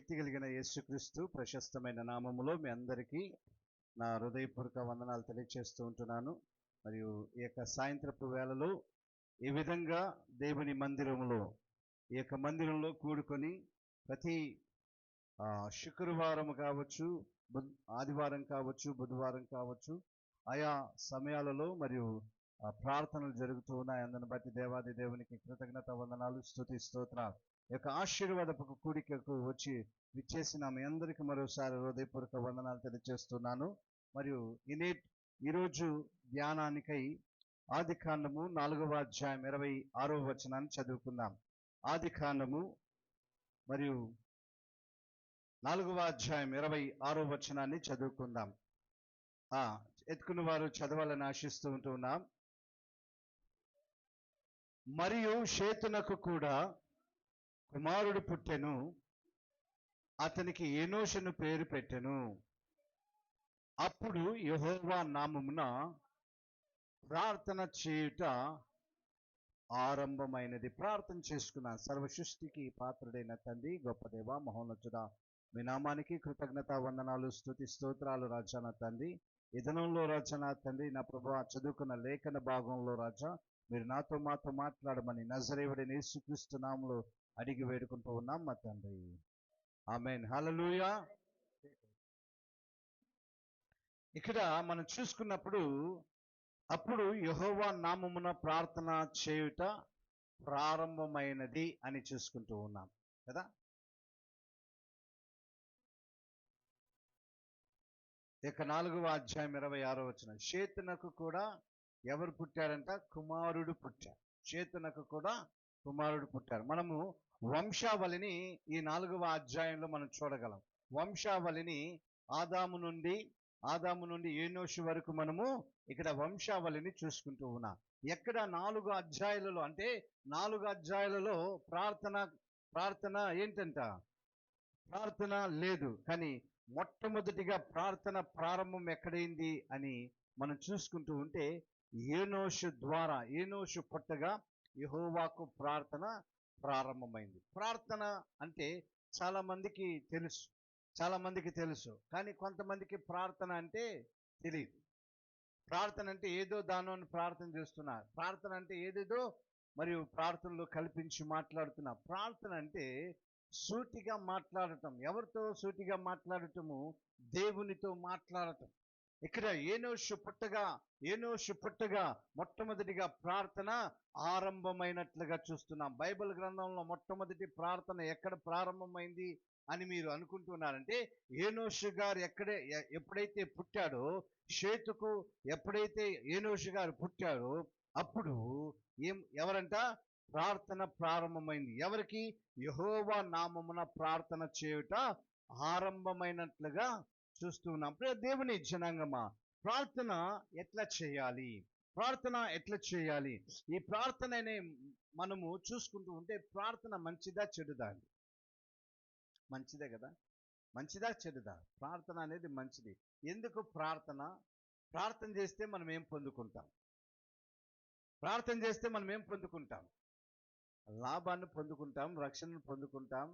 సర్వశక్తి కలిగిన యేసుక్రీస్తు ప్రశస్తమైన నామములో మీ అందరికీ నా హృదయపూర్వక వందనాలు తెలియజేస్తూ ఉంటున్నాను. మరియు ఈ యొక్క సాయంత్రపు వేళలో ఈ విధంగా దేవుని మందిరములో ఈ యొక్క మందిరంలో కూడుకొని ప్రతి శుక్రవారం కావచ్చు, ఆదివారం కావచ్చు, బుధవారం కావచ్చు, ఆయా సమయాలలో మరియు ప్రార్థనలు జరుగుతూ ఉన్నాయి. అందుని బట్టి దేవాది దేవునికి కృతజ్ఞత వందనాలు, స్తుతి స్తోత్రాలు. ఈ యొక్క ఆశీర్వాదపు కూడికకు వచ్చి విచ్చేసిన మీ అందరికీ మరోసారి హృదయపూర్వక వందనాలు తెలియజేస్తున్నాను. మరియు ఈరోజు ధ్యానానికై ఆదికాండము 4వ అధ్యాయం 26వ వచనాన్ని చదువుకుందాం. ఆదికాండము మరియు 4వ అధ్యాయం 26వ వచనాన్ని చదువుకుందాం. ఎత్తుకున్న వారు చదవాలని ఆశిస్తూ ఉంటున్నాం. మరియు షేతునకు కూడా కుమారుడు పుట్టెను, అతనికి ఏనోషును పేరు పెట్టెను. అప్పుడు యెహోవా నామమున ప్రార్థన చేయుట ఆరంభమైనది. ప్రార్థన చేసుకున్నాను. సర్వసృష్టికి పాత్రుడైన తండ్రి, గొప్ప దేవ, మహోన్నతుడా, మీ నామానికి కృతజ్ఞత వందనాలు, స్తుతి స్తోత్రాలు రాజా. నా తండ్రి, ఈ దినంలో రాజా నా తండ్రి, నా ప్రభువా, చదువుకున్న లేఖన భాగంలో రాజా మీరు మాతో మాట్లాడమని నజరేయుడైన యేసుక్రీస్తు నామములో అడిగి వేడుకుంటూ ఉన్నాం మా తండ్రి. ఆమేన్. హల్లెలూయా. ఇక్కడ మనం చూసుకున్నప్పుడు అప్పుడు యెహోవా నామమున ప్రార్థన చేయుట ప్రారంభమైనది అని చూసుకుంటూ ఉన్నాం కదా. ఇక 4వ అధ్యాయం 26వ వచనం, షేతునకు కూడా ఎవరు పుట్టారంట? కుమారుడు పుట్టారు. షేతునకు కూడా కుమారుడు పుట్టారు. మనము వంశావళిని ఈ 4వ అధ్యాయంలో మనం చూడగలం. వంశావళిని ఆదాము నుండి ఏనోషు వరకు మనము ఇక్కడ వంశావళిని చూసుకుంటూ ఉన్నాం. ఎక్కడ 4 అధ్యాయాలలో అంటే 4 అధ్యాయాలలో ప్రార్థన ఏంటంట? ప్రార్థన లేదు. కానీ మొట్టమొదటిగా ప్రార్థన ప్రారంభం ఎక్కడైంది అని మనం చూసుకుంటూ ఉంటే ఏనోషు పుట్టగా యెహోవాకు ప్రార్థన ప్రారంభమైంది. ప్రార్థన అంటే చాలా మందికి తెలుసు, కానీ కొంతమందికి ప్రార్థన అంటే తెలియదు. ప్రార్థన అంటే ఏదో దానిని ప్రార్థన చేస్తున్నారు. ప్రార్థన అంటే ఏదేదో మరియు ప్రార్థనలో కల్పించి మాట్లాడుతున్నా. ప్రార్థన అంటే సూటిగా మాట్లాడటం. ఎవరితో సూటిగా మాట్లాడటము? దేవునితో మాట్లాడటం. ఇక్కడ ఏనోషు పుట్టగా మొట్టమొదటిగా ప్రార్థన ఆరంభమైనట్లుగా చూస్తున్నాం. బైబిల్ గ్రంథంలో మొట్టమొదటి ప్రార్థన ఎక్కడ ప్రారంభమైంది అని మీరు అనుకుంటున్నారంటే, ఏనోషు గారు ఎప్పుడైతే పుట్టాడో, షేతుకు ఎప్పుడైతే ఏనోషు గారు పుట్టాడో అప్పుడు ఎవరంట? ప్రార్థన ప్రారంభమైంది. ఎవరికి? యెహోవా నామమున ప్రార్థన చేయుట ఆరంభమైనట్లుగా చూస్తున్నాం. దేవుని జనాంగమా, ప్రార్థన ఎట్లా చేయాలి? ఈ ప్రార్థననే మనము చూసుకుంటూ ఉంటే ప్రార్థన మంచిదా చెడుదా అండి? మంచిదే కదా. మంచిదా చెడుదా? ప్రార్థన అనేది మంచిది. ఎందుకు ప్రార్థన చేస్తే మనం ఏం పొందుకుంటాం? లాభాన్ని పొందుకుంటాం, రక్షణను పొందుకుంటాం,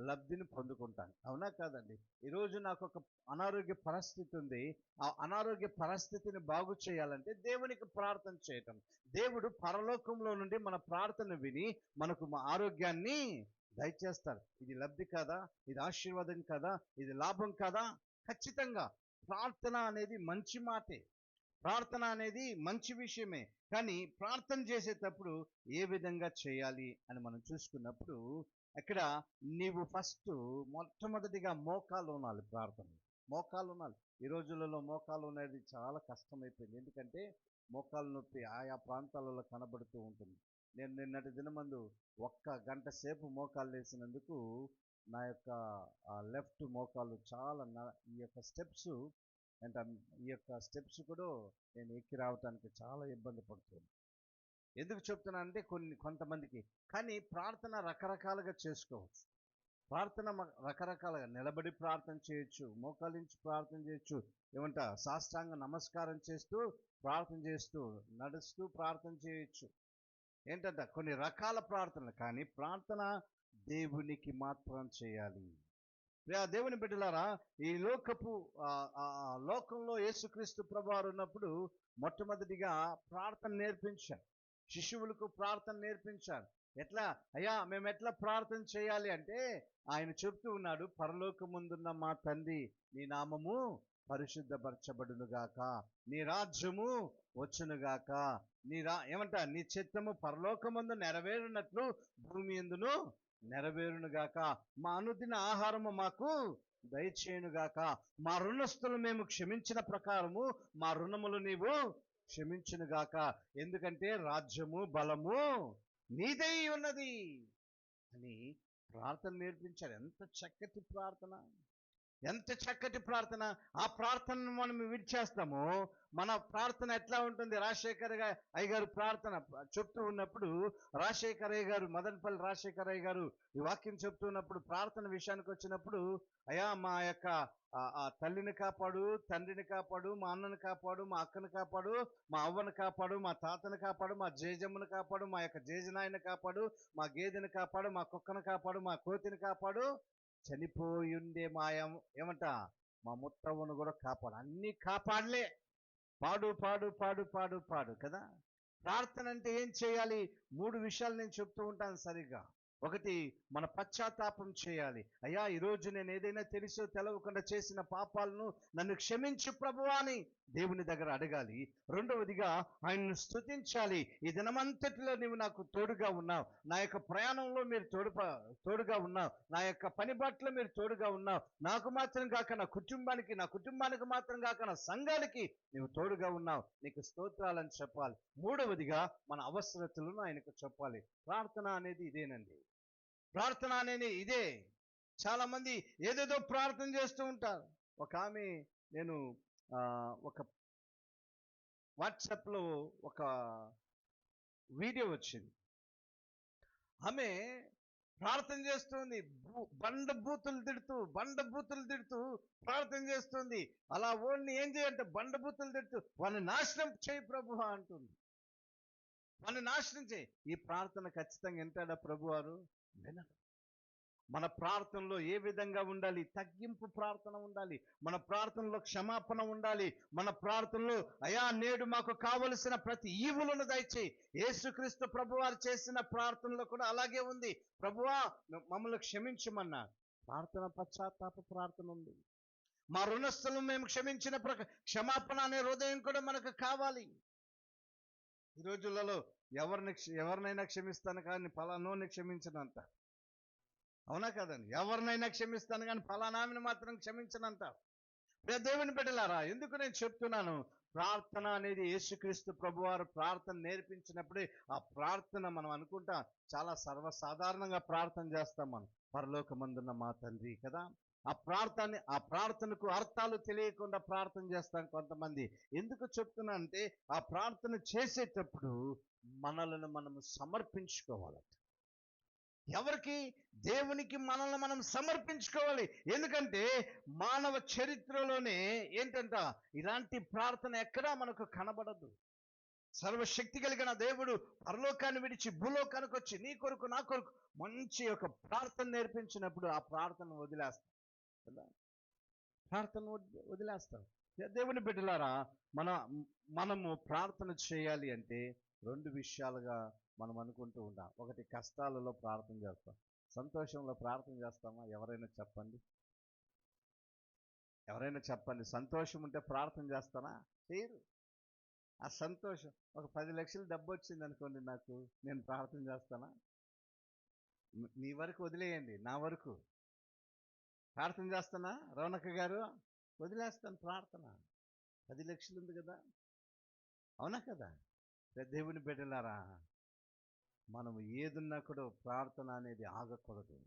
లబ్ధిని పొందుకుంటాం. అవునా కాదండి? ఈరోజు నాకు ఒక అనారోగ్య పరిస్థితి ఉంది. ఆ అనారోగ్య పరిస్థితిని బాగు చేయాలంటే దేవునికి ప్రార్థన చేయటం. దేవుడు పరలోకంలో నుండి మన ప్రార్థన విని మనకు ఆరోగ్యాన్ని దయచేస్తారు. ఇది లబ్ధి కాదా? ఇది ఆశీర్వాదం కాదా? ఇది లాభం కాదా? ఖచ్చితంగా ప్రార్థన అనేది మంచి మాటే. ప్రార్థన అనేది మంచి విషయమే. కానీ ప్రార్థన చేసేటప్పుడు ఏ విధంగా చేయాలి అని మనం చూసుకున్నప్పుడు, అక్కడ నీవు మొట్టమొదటిగా మోకాలు ఉండాలి. మోకాలు ఉండాలి. ఈ రోజులలో మోకాలు అనేది చాలా కష్టమైపోయింది. ఎందుకంటే మోకాలు నొప్పి ఆయా ప్రాంతాలలో కనబడుతూ ఉంటుంది. నేను నిన్నటి దినమందు 1 గంట సేపు మోకాలు వేసినందుకు నా యొక్క లెఫ్ట్ మోకాలు చాలా ఈ యొక్క స్టెప్స్ కూడా నేను ఎక్కి రావటానికి చాలా ఇబ్బంది పడుతున్నాను. ఎందుకు చెప్తున్నానంటే కొంతమందికి. కానీ ప్రార్థన రకరకాలుగా చేసుకోవచ్చు. ప్రార్థన రకరకాలుగా నిలబడి ప్రార్థన చేయొచ్చు, మోకాలించి ప్రార్థన చేయొచ్చు, సాష్టాంగ నమస్కారం చేస్తూ ప్రార్థన చేస్తూ నడుస్తూ ప్రార్థన చేయొచ్చు. కొన్ని రకాల ప్రార్థనలు. కానీ ప్రార్థన దేవునికి మాత్రం చేయాలి. దేవుని బిడ్డలారా, ఈ లోకంలో యేసుక్రీస్తు ప్రభువారు ఉన్నప్పుడు మొట్టమొదటిగా ప్రార్థన నేర్పించారు. శిష్యువులకు ప్రార్థన నేర్పించారు. ఎట్లా అయ్యా మేము ఎట్లా ప్రార్థన చేయాలి అంటే ఆయన చెప్తూ ఉన్నాడు, పరలోకమందున్న మా తండ్రి, నీ నామము పరిశుద్ధపరచబడునుగాక, నీ రాజ్యము వచ్చునుగాక, నీ చిత్తము పరలోకమందు నెరవేరునట్లు భూమి యందును నెరవేరునుగాక, మా అనుదిన ఆహారము మాకు దయచేయునుగాక, మా రుణస్తులు మేము క్షమించిన ప్రకారము మా రుణములు నీవు క్షమించునుగాక, ఎందుకంటే రాజ్యము బలము నీదై ఉన్నది అని ప్రార్థన నేర్పించారు. ఎంత చక్కటి ప్రార్థన, ఎంత చక్కటి ప్రార్థన. ఆ ప్రార్థనను మనం విడిచేస్తామో మన ప్రార్థన ఎట్లా ఉంటుంది? రాజశేఖర్ అయ్య గారు ప్రార్థన చెప్తూ ఉన్నప్పుడు, మదనపల్లి రాజశేఖర్ అయ్య గారు ఈ వాక్యం చెప్తూ ఉన్నప్పుడు, ప్రార్థన విషయానికి వచ్చినప్పుడు, అయ్యా మా యొక్క తల్లిని కాపాడు, తండ్రిని కాపాడు, మా అన్నని కాపాడు, మా అక్కని కాపాడు, మా అవ్వని కాపాడు, మా తాతని కాపాడు, మా జేజమ్మని కాపాడు, మా యొక్క జేజనాయని కాపాడు, మా గేదెని కాపాడు, మా కుక్కను కాపాడు, మా కోతిని కాపాడు, చనిపోయి ఉండే మా ముత్తవ్వను కూడా కాపాడు. అన్నీ కాపాడలే. పాడు పాడు పాడు పాడు పాడు కదా. ప్రార్థన అంటే ఏం చేయాలి? 3 విషయాలు నేను చెప్తూ ఉంటాను సరిగ్గా. ఒకటి, మన పశ్చాత్తాపం చేయాలి. అయ్యా ఈరోజు నేను ఏదైనా తెలుసో తెలవకుండా చేసిన పాపాలను నన్ను క్షమించు ప్రభువా అని దేవుని దగ్గర అడగాలి. రెండవదిగా ఆయనను స్తుతించాలి. ఈ దినమంతటిలో నీవు నాకు తోడుగా ఉన్నావు, నా యొక్క ప్రయాణంలో మీరు తోడుగా ఉన్నావు, నా యొక్క పని బాటలో మీరు తోడుగా ఉన్నావు, నాకు మాత్రం కాక నా కుటుంబానికి మాత్రం కాక నా సంఘానికి నీవు తోడుగా ఉన్నావు, నీకు స్తోత్రాలని చెప్పాలి. మూడవదిగా మన అవసరతలను ఆయనకు చెప్పాలి. ప్రార్థన అనేది ఇదేనండి. ప్రార్థన అనేది ఇదే. చాలా మంది ఏదేదో ప్రార్థన చేస్తూ ఉంటారు. ఒక ఆమె, నేను ఒక వాట్సాప్లో ఒక వీడియో వచ్చింది. ఆమె ప్రార్థన చేస్తుంది, బండ బూతులు తిడుతూ ప్రార్థన చేస్తుంది. అలా ఓన్ని ఏం చేయంటే బండ బూతులు తిడుతూ వాడిని నాశనం చేయి ప్రభువా అంటుంది. వాడిని నాశనం చేయి. ఈ ప్రార్థన ఖచ్చితంగా వింటాడా ప్రభువారు? వినరు. మన ప్రార్థనలో ఏ విధంగా ఉండాలి? తగ్గింపు ప్రార్థన ఉండాలి. మన ప్రార్థనలో క్షమాపణ ఉండాలి. మన ప్రార్థనలో అయా నేడు మాకు కావలసిన ప్రతి ఈవులను దయచేయి. యేసుక్రీస్తు ప్రభువారు చేసిన ప్రార్థనలో కూడా అలాగే ఉంది. ప్రభువా మమ్మల్ని క్షమించమన్నా ప్రార్థన, పశ్చాత్తాప ప్రార్థన ఉంది. మా రుణస్థులను మేము క్షమించిన క్షమాపణ అనే హృదయం కూడా మనకు కావాలి. ఈ రోజులలో ఎవరినైనా క్షమిస్తాను కానీ ఫలానోని క్షమించనంట. అవునా కదండి? ఎవరినైనా క్షమిస్తాను కానీ ఫలానామిని మాత్రం క్షమించనంట. దేవుని బిడ్డలారా, ఎందుకు నేను చెప్తున్నాను? ప్రార్థన అనేది యేసుక్రీస్తు ప్రభువారు ప్రార్థన నేర్పించినప్పుడే ఆ ప్రార్థన మనం అనుకుంటాం చాలా సర్వసాధారణంగా ప్రార్థన చేస్తాం మనం, పరలోకమందున్న మా తండ్రి కదా. ఆ ప్రార్థనకు అర్థాలు తెలియకుండా ప్రార్థన చేస్తాం కొంతమంది. ఎందుకు చెప్తున్నా అంటే, ఆ ప్రార్థన చేసేటప్పుడు మనలను మనము సమర్పించుకోవాలట. ఎవరికి? దేవునికి మనల్ని మనం సమర్పించుకోవాలి. ఎందుకంటే మానవ చరిత్రలోనే ఏంటంట, ఇలాంటి ప్రార్థన ఎక్కడా మనకు కనబడదు. సర్వశక్తి కలిగిన దేవుడు పరలోకాన్ని విడిచి భూలోకానికి వచ్చి నీ కొరకు నా కొరకు మంచి ఒక ప్రార్థన నేర్పించినప్పుడు ఆ ప్రార్థన వదిలేస్తాం. దేవుని బిడ్డలారా, మనము ప్రార్థన చేయాలి అంటే 2 విషయాలుగా మనం అనుకుంటూ ఉంటాం. ఒకటి, కష్టాలలో ప్రార్థన చేస్తాం. సంతోషంలో ప్రార్థన చేస్తామా? ఎవరైనా చెప్పండి. సంతోషం ఉంటే ప్రార్థన చేస్తానా? చేయరు. ఆ సంతోషం, ఒక 10 లక్షలు డబ్బు వచ్చింది అనుకోండి నాకు, నేను ప్రార్థన చేస్తానా? మీ వరకు వదిలేయండి, నా వరకు ప్రార్థన చేస్తానా? రౌనక్క గారు, వదిలేస్తాను ప్రార్థన. 10 లక్షలు ఉంది కదా, అవునా కదా? దేవుని బిడ్డలారా, మనం ఏదున్నా కూడా ప్రార్థన అనేది ఆగకూడదు.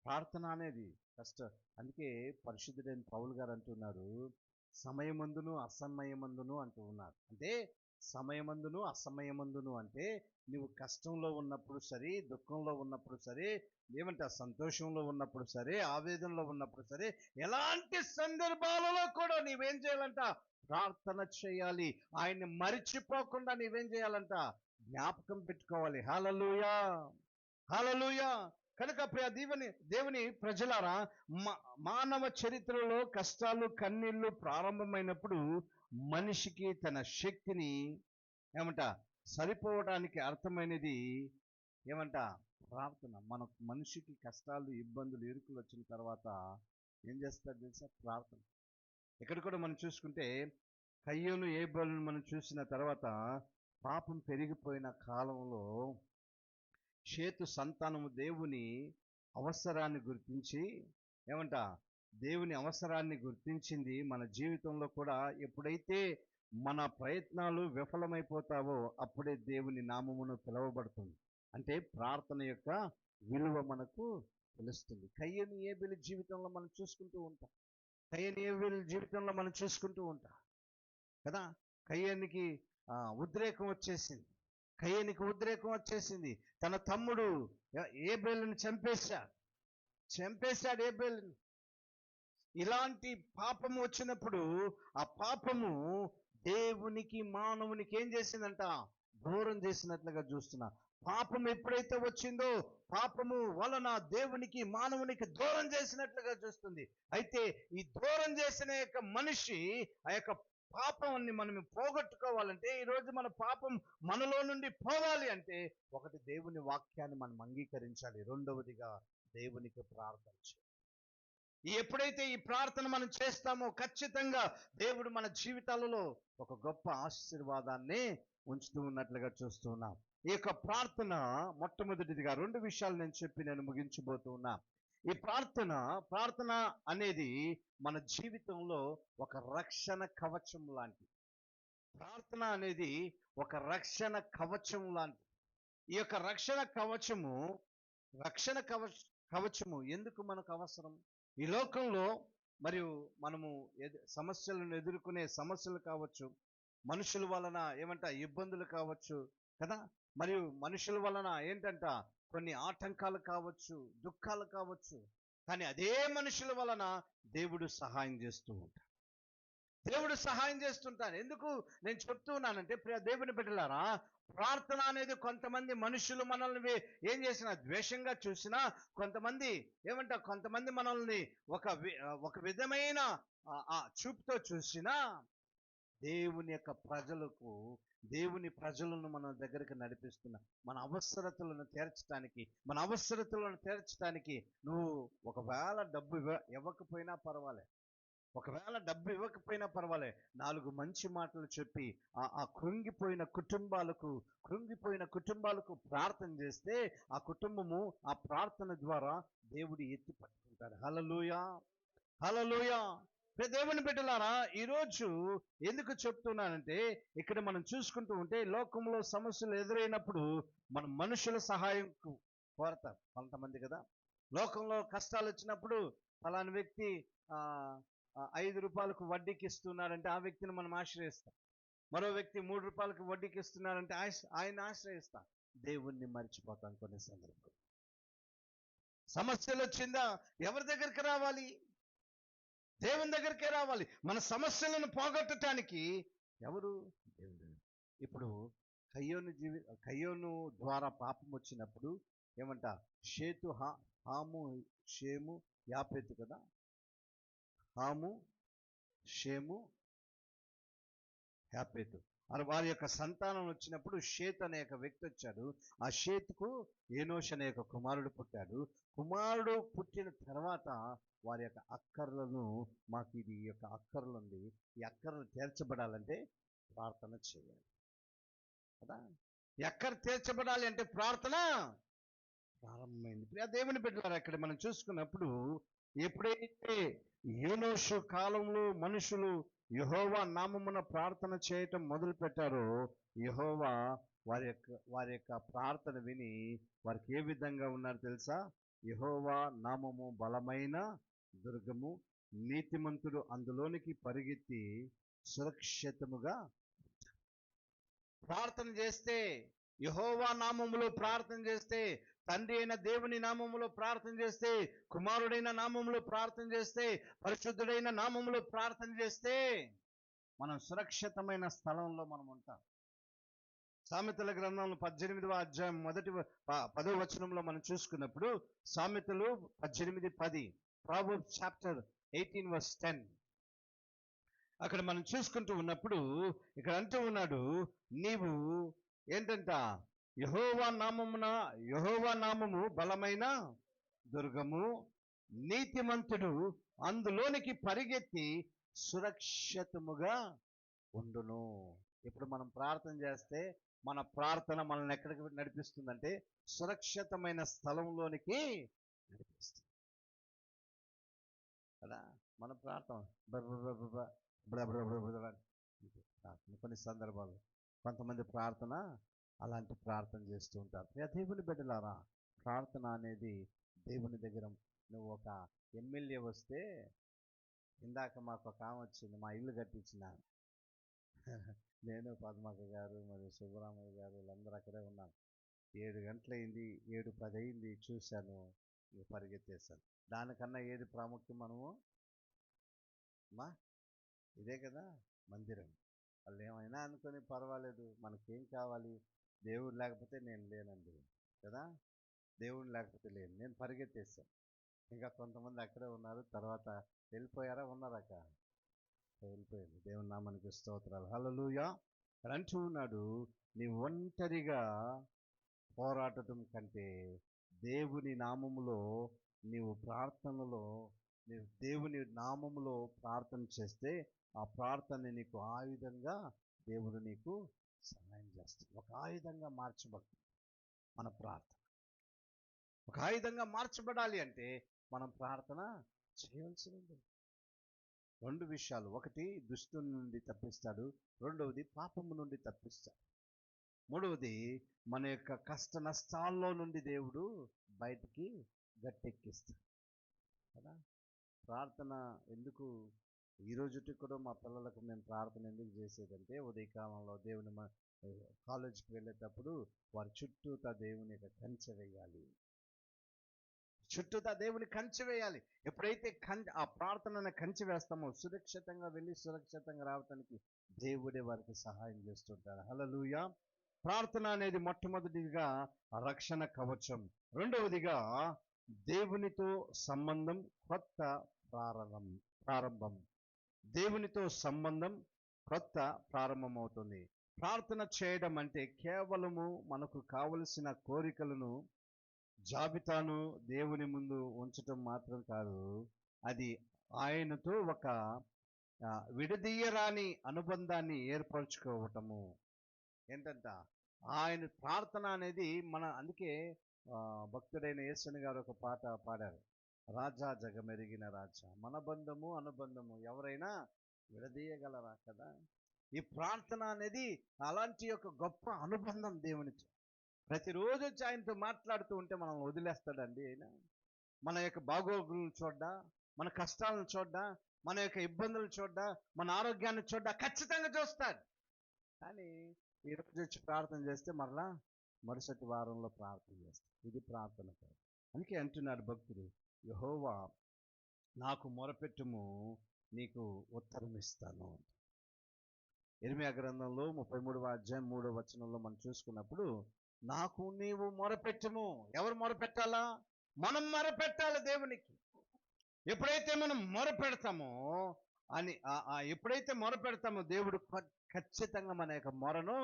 ప్రార్థన అనేది కష్టం. అందుకే పరిశుద్ధుడైన పౌలు గారు అంటున్నారు, సమయమందును అసమయమందును అంటూ ఉన్నారు. అంటే సమయమందును అసమయమందును అంటే నువ్వు కష్టంలో ఉన్నప్పుడు సరే, దుఃఖంలో ఉన్నప్పుడు సరే, సంతోషంలో ఉన్నప్పుడు సరే, ఆవేదనలో ఉన్నప్పుడు సరే, ఎలాంటి సందర్భాలలో కూడా నీవేం చేయాలంట? ప్రార్థన చేయాలి. ఆయన్ని మరిచిపోకుండా నీవేం చేయాలంట? జ్ఞాపకం పెట్టుకోవాలి. హల్లెలూయా, హల్లెలూయా. కనుక ప్రియ దేవుని ప్రజలారా, మానవ చరిత్రలో కష్టాలు కన్నీళ్లు ప్రారంభమైనప్పుడు మనిషికి తన శక్తిని ఏమంట సరిపోవడానికి అర్థమైనది ఏమంట ప్రార్థన. మనిషికి కష్టాలు ఇబ్బందులు ఇరుకులు వచ్చిన తర్వాత ఏం చేస్తారు తెలుసా? ప్రార్థన. ఇక్కడ కూడా మనం చూసుకుంటే కయ్యోను ఏబేలును మనం చూసిన తర్వాత పాపం పెరిగిపోయిన కాలంలో షేతు సంతానము దేవుని అవసరాన్ని గుర్తించి ఏమంట దేవుని అవసరాన్ని గుర్తించింది. మన జీవితంలో కూడా ఎప్పుడైతే మన ప్రయత్నాలు విఫలమైపోతావో అప్పుడే దేవుని నామమును పిలువబడుతుంది. అంటే ప్రార్థన యొక్క విలువ మనకు తెలుస్తుంది. కయ్యను ఏబేలు జీవితంలో మనం చూసుకుంటూ ఉంటాం. కయ్యను ఏబేలు జీవితంలో మనం చూసుకుంటూ ఉంటాం కదా. కయ్యానికి ఉద్రేకం వచ్చేసింది. కయ్యానికి ఉద్రేకం వచ్చేసింది. తన తమ్ముడు ఏబేలుని చంపేశాడు ఏబేలుని. ఇలాంటి పాపము వచ్చినప్పుడు ఆ పాపము దేవునికి మానవునికి ఏం చేసిందంట? దూరం చేసినట్లుగా చూస్తున్నా. పాపం ఎప్పుడైతే వచ్చిందో పాపము వలన దేవునికి మానవునికి దూరం చేసినట్లుగా చూస్తుంది. అయితే ఈ దూరం చేసిన యొక్క మనిషి ఆ యొక్క పాపాన్ని మనం పోగొట్టుకోవాలంటే, ఈరోజు మన పాపం మనలో నుండి పోవాలి అంటే, ఒకటి దేవుని వాక్యాన్ని మనం అంగీకరించాలి. రెండవదిగా దేవునికి ప్రార్థన చేయాలి. ఎప్పుడైతే ఈ ప్రార్థన మనం చేస్తామో ఖచ్చితంగా దేవుడు మన జీవితాలలో ఒక గొప్ప ఆశీర్వాదాన్ని ఉంచుతూ ఉన్నట్లుగా చూస్తున్నాం. ఈ యొక్క ప్రార్థన మొట్టమొదటిదిగా 2 విషయాలు నేను చెప్పి నేను ముగించబోతూ ఉన్నా. ఈ ప్రార్థన అనేది మన జీవితంలో ఒక రక్షణ కవచం లాంటిది. ప్రార్థన అనేది ఒక రక్షణ కవచం లాంటిది. ఈ యొక్క రక్షణ కవచము ఎందుకు మనకు అవసరం? ఈ లోకంలో మరియు మనము సమస్యలను ఎదుర్కొనే సమస్యలు కావచ్చు, మనుషుల వలన ఇబ్బందులు కావచ్చు కదా, మరియు మనుషుల వలన కొన్ని ఆటంకాలు కావచ్చు, దుఃఖాలు కావచ్చు. కానీ అదే మనుషుల వలన దేవుడు సహాయం చేస్తుంటాడు. ఎందుకు నేను చెప్తూ ఉన్నానంటే, ప్రియ దేవుని బిడ్డలారా, ప్రార్థన అనేది కొంతమంది మనుషులు మనల్ని ఏం చేసినా ద్వేషంగా చూసినా, కొంతమంది మనల్ని ఒక విధమైన చూపుతో చూసినా, దేవుని ప్రజలను మన దగ్గరికి నడిపిస్తున్న మన అవసరతలను తీర్చడానికి నువ్వు ఒకవేళ డబ్బు ఇవ్వకపోయినా పర్వాలే, 4 మంచి మాటలు చెప్పి ఆ కృంగిపోయిన కుటుంబాలకు ప్రార్థన చేస్తే ఆ కుటుంబము ఆ ప్రార్థన ద్వారా దేవుడు ఎత్తి పట్టుకుంటాడు. హల్లెలూయా. దేవుని బిడ్డలారా, ఈరోజు ఎందుకు చెప్తున్నానంటే, ఇక్కడ మనం చూసుకుంటూ ఉంటే లోకంలో సమస్యలు ఎదురైనప్పుడు మనం మనుషుల సహాయం కోరతాం కొంతమంది కదా. లోకంలో కష్టాలు వచ్చినప్పుడు ఫలానా వ్యక్తి 5 రూపాయలకు వడ్డీకి ఇస్తున్నారంటే ఆ వ్యక్తిని మనం ఆశ్రయిస్తాం. మరో వ్యక్తి 3 రూపాయలకు వడ్డీకి ఇస్తున్నారంటే ఆయన ఆశ్రయిస్తాం. దేవుణ్ణి మర్చిపోతాం కొన్ని సందర్భాలు. సమస్యలు వచ్చిందా ఎవరి దగ్గరికి రావాలి? దేవుని దగ్గరికే రావాలి. మన సమస్యలను పోగొట్టడానికి ఎవరు? దేవుడు. ఇప్పుడు కయ్యోను ద్వారా పాపం వచ్చినప్పుడు షేతు, హాము, షేము, యాపేతు కదా. హాము, షేము, యాపేతు వారి యొక్క సంతానం వచ్చినప్పుడు షేతు అనే ఒక వ్యక్తి వచ్చాడు. ఆ షేతుకు ఏనోష్ అనే ఒక కుమారుడు పుట్టాడు. కుమారుడు పుట్టిన తర్వాత వారి యొక్క అక్కర్లను, మాకు ఈ యొక్క అక్కర్లు ఉంది, ఈ అక్కర్లు తీర్చబడాలంటే ప్రార్థన చేయాలి కదా. ఈ అక్కర తీర్చబడాలి అంటే ప్రార్థన ప్రారంభమైంది. దేవుని బిడ్డలారా, ఇక్కడ మనం చూసుకున్నప్పుడు ఎప్పుడైతే ఏనోషు కాలంలో మనుషులు యెహోవా నామమున ప్రార్థన చేయటం మొదలు పెట్టారో, యెహోవా వారి యొక్క ప్రార్థన విని వారికి ఏ విధంగా ఉన్నారు తెలుసా? యెహోవా నామము బలమైన దుర్గము, నీతిమంతుడు అందులోనికి పరిగెత్తి సురక్షితముగా. ప్రార్థన చేస్తే, యెహోవా నామములో ప్రార్థన చేస్తే, తండ్రి అయిన దేవుని నామములో ప్రార్థన చేస్తే, కుమారుడైన నామములో ప్రార్థన చేస్తే, పరిశుద్ధుడైన నామములో ప్రార్థన చేస్తే మనం సురక్షితమైన స్థలంలో మనం ఉంటాం. సామెతల గ్రంథంలో 18వ అధ్యాయం 10వ వచనంలో మనం చూసుకున్నప్పుడు, సామెతలు 18:10, ప్రావర్బ్స్ చాప్టర్ 18:10, అక్కడ మనం చూసుకుంటూ ఉన్నప్పుడు ఇక్కడ అంటూ ఉన్నాడు, నీవు ఏంటంట, యెహోవా నామము బలమైన దుర్గము, నీతిమంతుడు అందులోనికి పరిగెత్తి సురక్షితముగా ఉండును. ఇప్పుడు మనం ప్రార్థన చేస్తే మన ప్రార్థన మనల్ని ఎక్కడికి నడిపిస్తుందంటే సురక్షితమైన స్థలంలోనికి నడిపిస్తుంది కదా. మన ప్రార్థన కొన్ని సందర్భాలు కొంతమంది ప్రార్థన అలాంటి ప్రార్థన చేస్తూ ఉంటారు. దేవుని బిడ్డలారా, ప్రార్థన అనేది దేవుని దగ్గర, నువ్వు ఒక ఎమ్మెల్యే వస్తే, ఇందాక మాకు ఒక ఆమె వచ్చింది, మా ఇల్లు కట్టించిన నేను పద్మక్క గారు మరియు సుబ్బరామయ్య గారు వీళ్ళందరూ అక్కడే ఉన్నాం. 7 గంటలైంది, 7:10 అయింది, చూశాను, ఇక పరిగెత్తేసాను. దానికన్నా ఏది ప్రాముఖ్యం? మనము ఇదే కదా మందిరం. వాళ్ళు ఏమైనా అనుకొని పర్వాలేదు, మనకేం కావాలి? దేవుడు లేకపోతే నేను లేనండి కదా, దేవుడు లేకపోతే లేను. నేను పరిగెత్తేసాను. ఇంకా కొంతమంది అక్కడే ఉన్నారు, తర్వాత వెళ్ళిపోయారా, ఉన్నారక్క? వెళ్ళిపోయింది. దేవుని నామానికి స్తోత్రాలు, హల్లెలూయా. అంటూ ఉన్నాడు, నీ ఒంటరిగా పోరాటం కంటే దేవుని నామములో నీవు ప్రార్థనలో, నీవు దేవుని నామములో ప్రార్థన చేస్తే ఆ ప్రార్థన నీకు ఆయుధంగా దేవుడు నీకు సహాయం చేస్తాడు. ఒక ఆయుధంగా మార్చబడుతుంది మన ప్రార్థన. ఒక ఆయుధంగా మార్చబడాలి అంటే మనం ప్రార్థన చేయవలసింది. 2 విషయాలు, ఒకటి దుష్టుని నుండి తప్పిస్తాడు, రెండవది పాపము నుండి తప్పిస్తాడు, మూడవది మన యొక్క కష్ట నష్టాల్లో నుండి దేవుడు బయటికి గట్టెక్కిస్తాడు కదా. ప్రార్థన ఎందుకు ఈరోజుకి కూడా మా పిల్లలకు మేము ప్రార్థన ఎందుకు చేసేదంటే, ఉదయకాలంలో దేవుని కాలేజీకి వెళ్ళేటప్పుడు వారి చుట్టూతా దేవుని యొక్క కంచె వేయాలి, చుట్టూతా దేవుని కంచె వేయాలి. ఎప్పుడైతే ఆ ప్రార్థనను కంచె వేస్తామో సురక్షితంగా వెళ్ళి సురక్షితంగా రావటానికి దేవుడే వారికి సహాయం చేస్తుంటాడు. హల్లెలూయా. ప్రార్థన అనేది మొట్టమొదటిగా రక్షణ కవచం, రెండవదిగా దేవునితో సంబంధం, కొత్త ప్రారంభం. దేవునితో సంబంధం కొత్త ప్రారంభం అవుతుంది. ప్రార్థన చేయడం అంటే కేవలము మనకు కావలసిన కోరికలను, జాబితాను దేవుని ముందు ఉంచటం మాత్రం కాదు, అది ఆయనతో ఒక విడదీయరాని అనుబంధాన్ని ఏర్పరచుకోవటము. ఏంటంట ఆయన ప్రార్థన అనేది అందుకే భక్తుడైన యేసుని గారు ఒక పాట పాడారు, రాజా జగమెరిగిన రాజా, మన బంధము అనుబంధము ఎవరైనా విడదీయగలరా కదా. ఈ ప్రార్థన అనేది అలాంటి ఒక గొప్ప అనుబంధం దేవునితో. ప్రతిరోజు వచ్చి ఆయనతో మాట్లాడుతూ ఉంటే మనం వదిలేస్తాడండి ఆయన? మన యొక్క బాగోగులను చూడ్డా, మన కష్టాలను చూడ్డా, మన యొక్క ఇబ్బందులు చూడ్డా, మన ఆరోగ్యాన్ని చూడ్డా ఖచ్చితంగా చూస్తాడు. కానీ ఈరోజు వచ్చి ప్రార్థన చేస్తే మరలా మరుసటి వారంలో ప్రార్థన చేస్తాడు. ఇది ప్రార్థన కాదు. అందుకే అంటున్నాడు భక్తుడు, యెహోవా నాకు మొరపెట్టుము, నీకు ఉత్తరం ఇస్తాను. ఇర్మీయా గ్రంథంలో 33వ అధ్యాయం 3వ వచనంలో మనం చూసుకున్నప్పుడు, నాకు నీవు మొరపెట్టుము. ఎవరు మొరపెట్టాలా? మనం మొరపెట్టాలి దేవునికి. ఎప్పుడైతే మనం మొరపెడతామో ఎప్పుడైతే మొరపెడతామో దేవుడు ఖచ్చితంగా మన యొక్క మొరను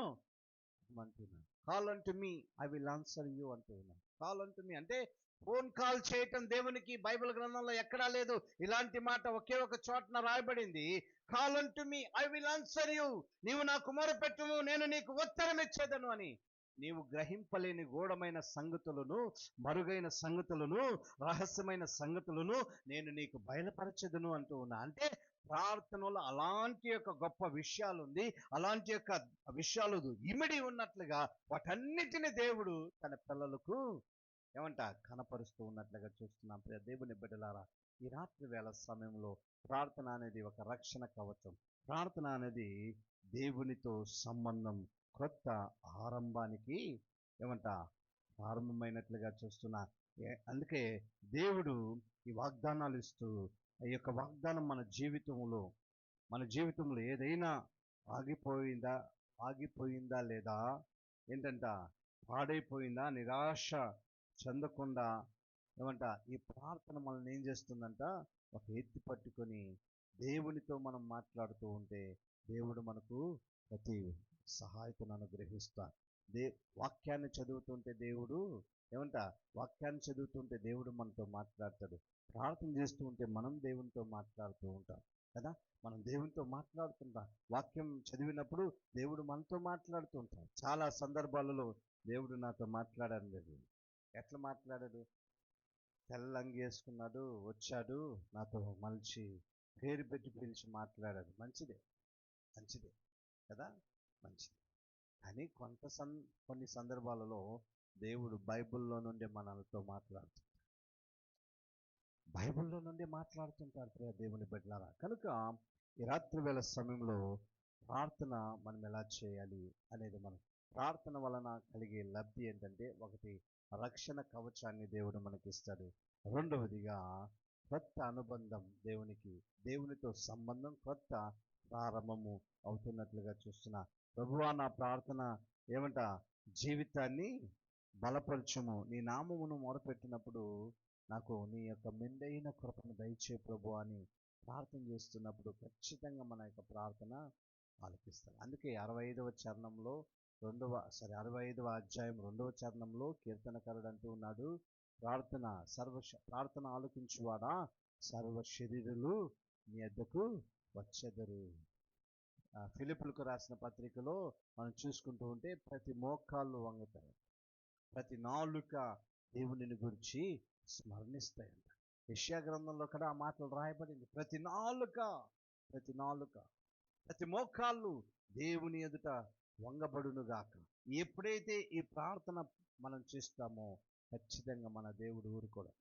అంటున్నాడు. Call unto me, I will answer you అంటున్నాడు. కాల్ అంటు మీ అంటే ఫోన్ కాల్ చేయటం దేవునికి బైబిల్ గ్రంథంలో ఎక్కడా లేదు. ఇలాంటి మాట ఒకే ఒక చోటన రాయబడింది, call unto me, I will answer you. నీవు నాకు మొరపెట్టుము, నేను నీకు ఉత్తరం ఇచ్చేదను అని. నీవు గ్రహింపలేని గూఢమైన సంగతులను, మరుగైన సంగతులను, రహస్యమైన సంగతులను నేను నీకు బయలుపరచెదను అంటూ ఉన్నా. అంటే ప్రార్థనలో అలాంటి యొక్క గొప్ప విషయాలు ఉంది, అలాంటి యొక్క విషయాలు ఇమిడి ఉన్నట్లుగా వాటన్నిటిని దేవుడు తన పిల్లలకు కనపరుస్తూ ఉన్నట్లుగా చూస్తున్నాం. దేవుని బిడ్డలారా, ఈ రాత్రి వేళ సమయంలో ప్రార్థన అనేది ఒక రక్షణ కవచం. ప్రార్థన అనేది దేవునితో సంబంధం, కొత్త ఆరంభానికి ప్రారంభమైనట్లుగా చూస్తున్నా. అందుకే దేవుడు ఈ వాగ్దానాలు ఇస్తూ, ఈ యొక్క వాగ్దానం మన జీవితంలో ఏదైనా ఆగిపోయిందా లేదా ఏంటంట, పాడైపోయిందా, నిరాశ చెందకుండా ఏమంట ఈ ప్రార్థన మనల్ని ఏం చేస్తుందంట, ఒక ఎత్తి పట్టుకొని దేవునితో మనం మాట్లాడుతూ ఉంటే దేవుడు మనకు ప్రతి సహాయతను అనుగ్రహిస్తాడు. వాక్యాన్ని చదువుతుంటే దేవుడు ఏమంట, వాక్యాన్ని చదువుతుంటే దేవుడు మనతో మాట్లాడతాడు. ప్రార్థన చేస్తూ ఉంటే మనం దేవునితో మాట్లాడుతూ ఉంటాం కదా. మనం దేవునితో మాట్లాడుతుంటాం. వాక్యం చదివినప్పుడు దేవుడు మనతో మాట్లాడుతూ ఉంటాడు. చాలా సందర్భాలలో దేవుడు నాతో మాట్లాడాడు. లేదు, ఎట్లా మాట్లాడాడు? తెల్లంగి వేసుకున్నాడు, వచ్చాడు, నాతో మలిచి పేరు పెట్టి పిలిచి మాట్లాడాడు. మంచిదే, మంచిదే కదా, మంచిది. కానీ కొన్ని సందర్భాలలో దేవుడు బైబిల్లో నుండి మనలతో మాట్లాడుతుంటాడు. బైబిల్లో నుండి మాట్లాడుతుంటారు ప్రియ దేవుని బిడ్డలారా. కనుక ఈ రాత్రి వేళ సమయంలో ప్రార్థన మనం ఎలా చేయాలి అనేది, మనం ప్రార్థన వలన కలిగే లబ్ధి ఏంటంటే, ఒకటి, రక్షణ కవచాన్ని దేవుడు మనకిస్తాడు. రెండవదిగా కొత్త అనుబంధం, దేవునితో సంబంధం కొత్త ప్రారంభము అవుతున్నట్లుగా చూస్తున్నా. ప్రభువా, నా ప్రార్థన ఏమంట, జీవితాన్ని బలపరచుము. నీ నామమును మొరపెట్టినప్పుడు నాకు నీ యొక్క మెండైన కృపను దయచే ప్రభు అని ప్రార్థన చేస్తున్నప్పుడు ఖచ్చితంగా మన యొక్క ప్రార్థన ఆలకిస్తాడు. అందుకే 65వ చరణంలో 65వ అధ్యాయం 2వ చరణంలో కీర్తనకారుడు అంటూ ఉన్నాడు, ప్రార్థన ఆలకించువాడా, సర్వ శరీరులు నీ యొద్దకు వచ్చెదరు. ఫిలిప్పులకు రాసిన పత్రికలో మనం చూసుకుంటూ ఉంటే ప్రతి మోకాళ్ళు వంగుతాయి, ప్రతి నాలుక దేవునిని గురించి స్మరణిస్తాయంట. యెషయా గ్రంథంలో కూడా ఆ మాటలు రాయబడింది. ప్రతి నాలుక ప్రతి మోకాళ్ళు దేవుని ఎదుట వంగబడునుగాక. ఎప్పుడైతే ఈ ప్రార్థన మనం చేస్తామో ఖచ్చితంగా మన దేవుడు ఊరుకోడు.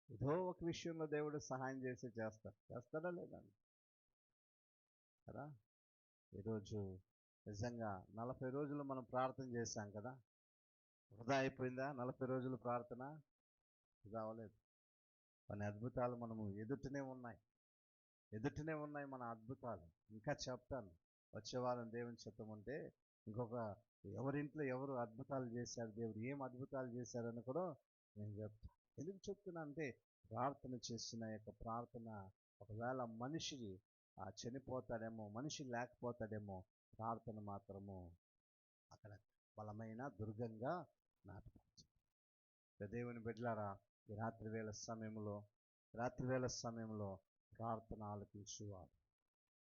ఏదో ఒక విషయంలో దేవుడు సహాయం చేస్తాడా లేదా కదా. ఈరోజు నిజంగా 40 రోజులు మనం ప్రార్థన చేశాం కదా. వృధా అయిపోయిందా 40 రోజులు ప్రార్థన? వృధా అవ్వలేదు. కొన్ని అద్భుతాలు మనము ఎదుటనే ఉన్నాయి మన అద్భుతాలు. ఇంకా చెప్తాను వచ్చే వారం దేవుని చిత్తం ఉంటే, ఎవరింట్లో ఎవరు అద్భుతాలు చేశారు, దేవుడు ఏం అద్భుతాలు చేశారని కూడా నేను చెప్తాను. ఎందుకు చెప్తున్నా అంటే, ప్రార్థన చేసిన యొక్క ప్రార్థన, ఒకవేళ మనిషి చనిపోతాడేమో, మనిషి లేకపోతాడేమో, ప్రార్థన మాత్రము అక్కడ బలమైన దుర్గంగా నాటపడుతుంది. దేవుని బిడ్డలారా, ఈ రాత్రి వేళ సమయంలో ప్రార్థన ఆలకించువాడు,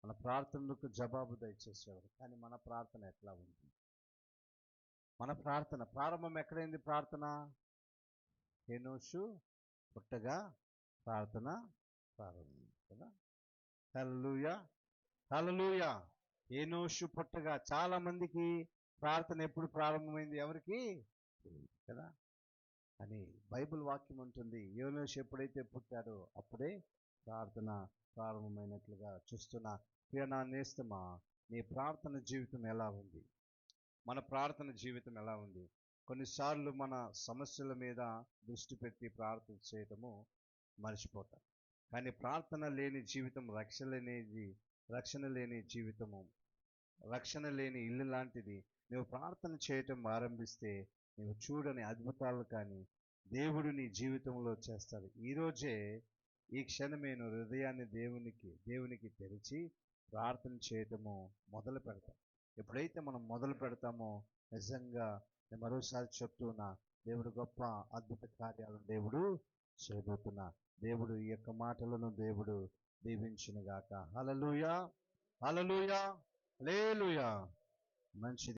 మన ప్రార్థనలకు జవాబు దయచేసేవాడు. కానీ మన ప్రార్థన ఎట్లా ఉంది? మన ప్రార్థన ప్రారంభం ఎక్కడైంది? ప్రార్థన హేనోషు పుట్టగా ప్రార్థన ప్రారంభం కదా. హల్లెలూయా, హల్లెలూయా. హేనోషు పుట్టగా, చాలా మందికి ప్రార్థన ఎప్పుడు ప్రారంభమైంది ఎవరికి కదా. అని బైబిల్ వాక్యం ఉంటుంది, హేనోషు ఎప్పుడైతే పుట్టాడో అప్పుడే ప్రార్థన ప్రారంభమైనట్లుగా చూస్తున్నా. నా నేస్తమా, నీ ప్రార్థన జీవితం ఎలా ఉంది? మన ప్రార్థన జీవితం ఎలా ఉంది? కొన్నిసార్లు మన సమస్యల మీద దృష్టి పెట్టి ప్రార్థన చేయటము మర్చిపోతాం. కానీ ప్రార్థన లేని జీవితం రక్షణ లేని జీవితము, రక్షణ లేని ఇల్లు లాంటిది. నువ్వు ప్రార్థన చేయటం ఆరంభిస్తే నువ్వు చూడని అద్భుతాలు కానీ దేవుడు నీ జీవితంలో చేస్తాడు. ఈరోజే, ఈ క్షణమే నువ్వు హృదయాన్ని దేవునికి తెరిచి ప్రార్థన చేయటము మొదలు పెడతాం. ఎప్పుడైతే మనం మొదలు పెడతామో, నిజంగా నేను మరోసారి చెప్తున్నా, దేవుడు గొప్ప అద్భుత కార్యాలను దేవుడు చేయబోతున్నా. దేవుడు ఈ యొక్క మాటలను దేవుడు దీవించునుగాక. హల్లెలూయా, హల్లెలూయా, హల్లెలూయా. మంచిది.